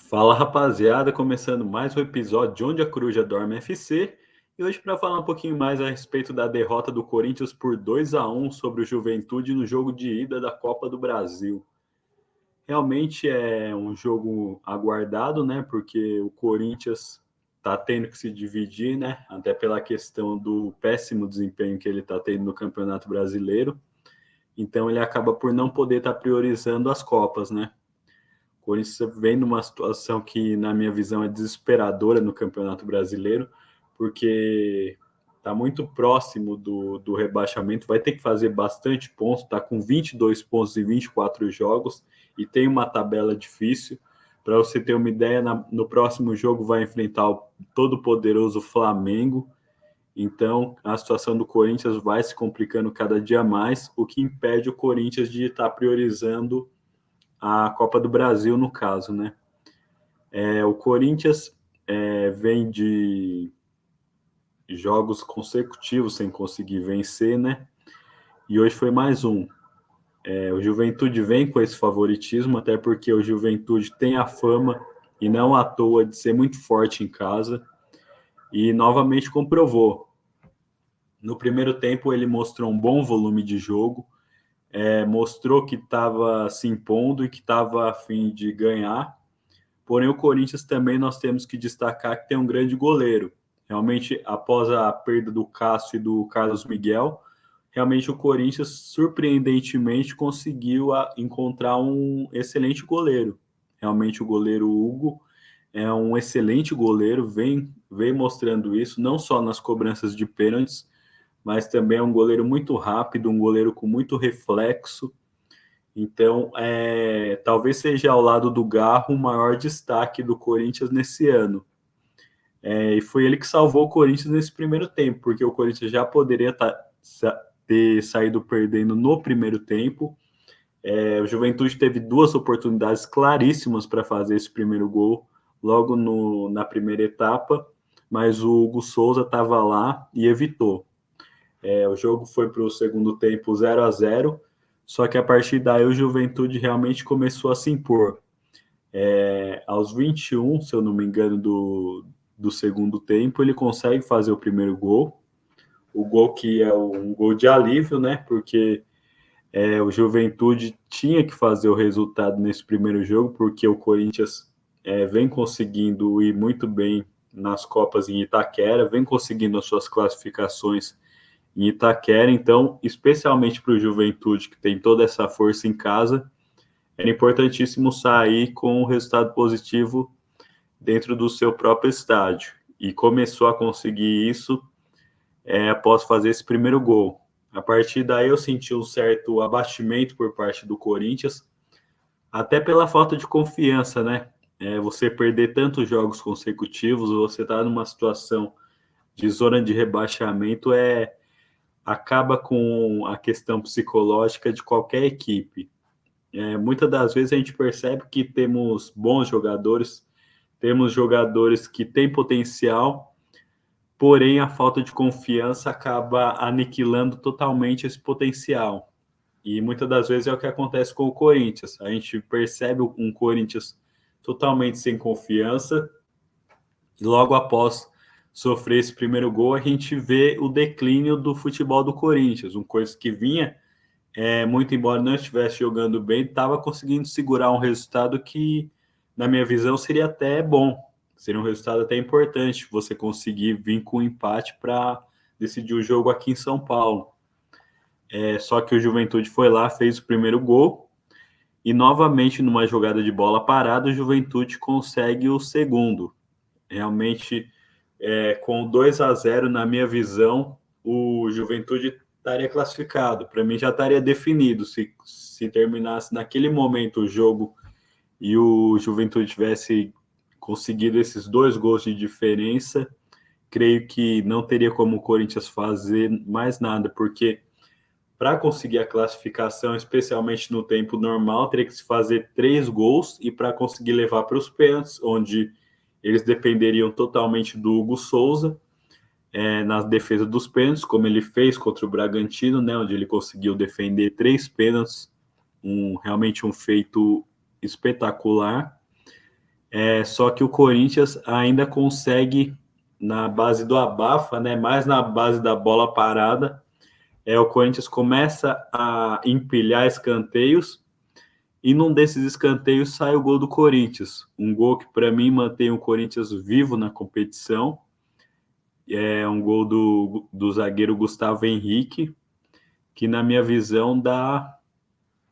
Fala rapaziada, começando mais um episódio de Onde a Coruja Dorme FC. E hoje para falar um pouquinho mais a respeito da derrota do Corinthians por 2-1 sobre o Juventude no jogo de ida da Copa do Brasil. Realmente é um jogo aguardado, né? Porque o Corinthians está tendo que se dividir, né? Até pela questão do péssimo desempenho que ele está tendo no Campeonato Brasileiro. Então ele acaba por não poder estar priorizando as Copas, né? O Corinthians vem numa situação que, na minha visão, é desesperadora no Campeonato Brasileiro, porque está muito próximo do rebaixamento, vai ter que fazer bastante pontos, está com 22 pontos em 24 jogos e tem uma tabela difícil. Para você ter uma ideia, no próximo jogo vai enfrentar o todo-poderoso Flamengo. Então, a situação do Corinthians vai se complicando cada dia mais, o que impede o Corinthians de estar priorizando a Copa do Brasil, no caso, né? O Corinthians vem de jogos consecutivos sem conseguir vencer, né? E hoje foi mais um. O Juventude vem com esse favoritismo, até porque o Juventude tem a fama, e não à toa, de ser muito forte em casa, e novamente comprovou. No primeiro tempo, ele mostrou um bom volume de jogo, mostrou que estava se impondo e que estava a fim de ganhar. Porém, o Corinthians também nós temos que destacar que tem um grande goleiro. Realmente, após a perda do Cássio e do Carlos Miguel, realmente o Corinthians, surpreendentemente, conseguiu encontrar um excelente goleiro. Realmente, o goleiro Hugo é um excelente goleiro, vem mostrando isso, não só nas cobranças de pênaltis, mas também é um goleiro muito rápido, um goleiro com muito reflexo. Então, talvez seja ao lado do Garro o maior destaque do Corinthians nesse ano. E foi ele que salvou o Corinthians nesse primeiro tempo, porque o Corinthians já poderia ter saído perdendo no primeiro tempo. O Juventude teve duas oportunidades claríssimas para fazer esse primeiro gol, logo na primeira etapa, mas o Hugo Souza estava lá e evitou. O jogo foi para o segundo tempo 0-0, só que a partir daí o Juventude realmente começou a se impor. Aos 21, se eu não me engano, do segundo tempo, ele consegue fazer o primeiro gol. O gol que é um gol de alívio, né? Porque o Juventude tinha que fazer o resultado nesse primeiro jogo, porque o Corinthians vem conseguindo ir muito bem nas Copas em Itaquera, vem conseguindo as suas classificações em Itaquera. Então, especialmente para o Juventude, que tem toda essa força em casa, era importantíssimo sair com um resultado positivo dentro do seu próprio estádio. E começou a conseguir isso após fazer esse primeiro gol. A partir daí eu senti um certo abatimento por parte do Corinthians, até pela falta de confiança, né? Você perder tantos jogos consecutivos, você está numa situação de zona de rebaixamento, acaba com a questão psicológica de qualquer equipe. Muitas das vezes a gente percebe que temos bons jogadores, temos jogadores que têm potencial, porém a falta de confiança acaba aniquilando totalmente esse potencial. E muitas das vezes é o que acontece com o Corinthians. A gente percebe um Corinthians totalmente sem confiança, e logo após sofrer esse primeiro gol, a gente vê o declínio do futebol do Corinthians, uma coisa que vinha, muito embora não estivesse jogando bem, estava conseguindo segurar um resultado que, na minha visão, seria até bom, seria um resultado até importante, você conseguir vir com um empate para decidir o jogo aqui em São Paulo. Só que o Juventude foi lá, fez o primeiro gol, e novamente, numa jogada de bola parada, o Juventude consegue o segundo. Realmente, com 2-0, na minha visão, o Juventude estaria classificado. Para mim, já estaria definido. Se terminasse naquele momento o jogo e o Juventude tivesse conseguido esses 2 gols de diferença, creio que não teria como o Corinthians fazer mais nada, porque para conseguir a classificação, especialmente no tempo normal, teria que se fazer 3 gols, e para conseguir levar para os pênaltis, onde eles dependeriam totalmente do Hugo Souza na defesa dos pênaltis, como ele fez contra o Bragantino, né, onde ele conseguiu defender 3 pênaltis, realmente um feito espetacular. Só que o Corinthians ainda consegue, na base do abafa, né, mais na base da bola parada, o Corinthians começa a empilhar escanteios e num desses escanteios sai o gol do Corinthians. Um gol que, para mim, mantém o Corinthians vivo na competição. É um gol do zagueiro Gustavo Henrique, que, na minha visão, dá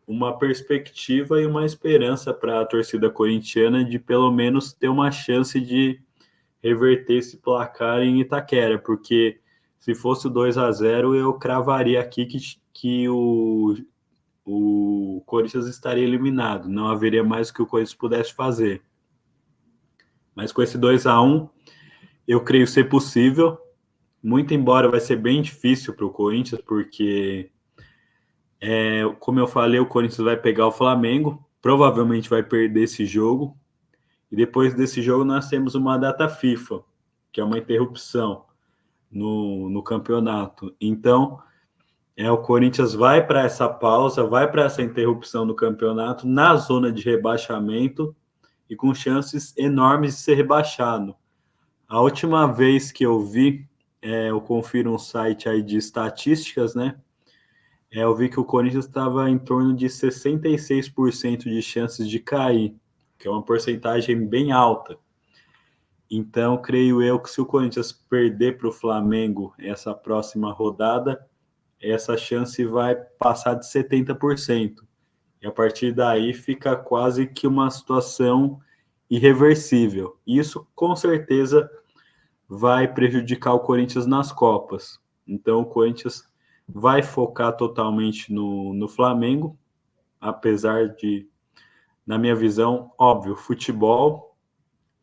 uma perspectiva e uma esperança para a torcida corintiana de, pelo menos, ter uma chance de reverter esse placar em Itaquera, porque se fosse o 2-0, eu cravaria aqui que o Corinthians estaria eliminado, não haveria mais o que o Corinthians pudesse fazer. Mas com esse 2-1, eu creio ser possível, muito embora vai ser bem difícil para o Corinthians, porque, como eu falei, o Corinthians vai pegar o Flamengo, provavelmente vai perder esse jogo, e depois desse jogo nós temos uma data FIFA, que é uma interrupção no campeonato. Então, o Corinthians vai para essa pausa, vai para essa interrupção do campeonato na zona de rebaixamento e com chances enormes de ser rebaixado. A última vez que eu vi, eu confiro um site aí de estatísticas, né? Eu vi que o Corinthians estava em torno de 66% de chances de cair, que é uma porcentagem bem alta. Então, creio eu que se o Corinthians perder para o Flamengo essa próxima rodada, essa chance vai passar de 70%. E a partir daí fica quase que uma situação irreversível. Isso, com certeza, vai prejudicar o Corinthians nas Copas. Então, o Corinthians vai focar totalmente no Flamengo, apesar de, na minha visão, óbvio, futebol,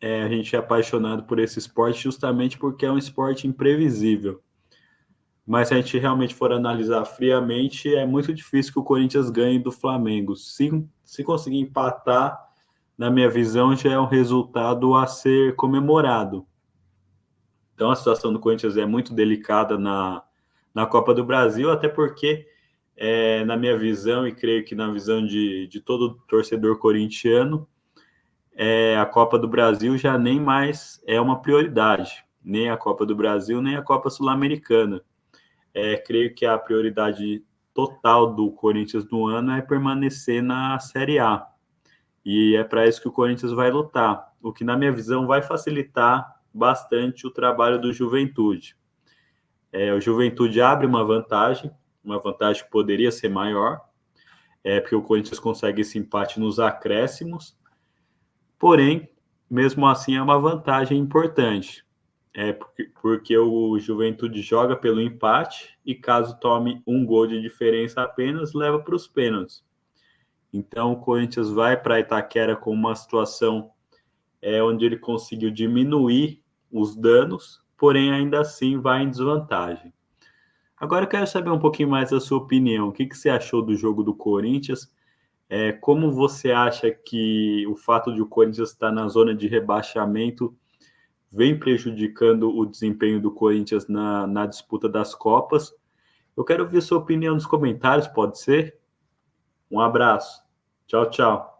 a gente é apaixonado por esse esporte justamente porque é um esporte imprevisível. Mas se a gente realmente for analisar friamente, é muito difícil que o Corinthians ganhe do Flamengo. Se conseguir empatar, na minha visão, já é um resultado a ser comemorado. Então a situação do Corinthians é muito delicada na Copa do Brasil, até porque, na minha visão, e creio que na visão de todo torcedor corintiano, a Copa do Brasil já nem mais é uma prioridade. Nem a Copa do Brasil, nem a Copa Sul-Americana. Creio que a prioridade total do Corinthians no ano é permanecer na Série A. E é para isso que o Corinthians vai lutar, o que, na minha visão, vai facilitar bastante o trabalho do Juventude. O Juventude abre uma vantagem que poderia ser maior, porque o Corinthians consegue esse empate nos acréscimos, porém, mesmo assim, é uma vantagem importante. Porque o Juventude joga pelo empate e caso tome um gol de diferença apenas, leva para os pênaltis. Então o Corinthians vai para Itaquera com uma situação onde ele conseguiu diminuir os danos, porém ainda assim vai em desvantagem. Agora eu quero saber um pouquinho mais da sua opinião. O que você achou do jogo do Corinthians? Como você acha que o fato de o Corinthians estar na zona de rebaixamento vem prejudicando o desempenho do Corinthians na disputa das Copas? Eu quero ver sua opinião nos comentários, pode ser? Um abraço. Tchau, tchau.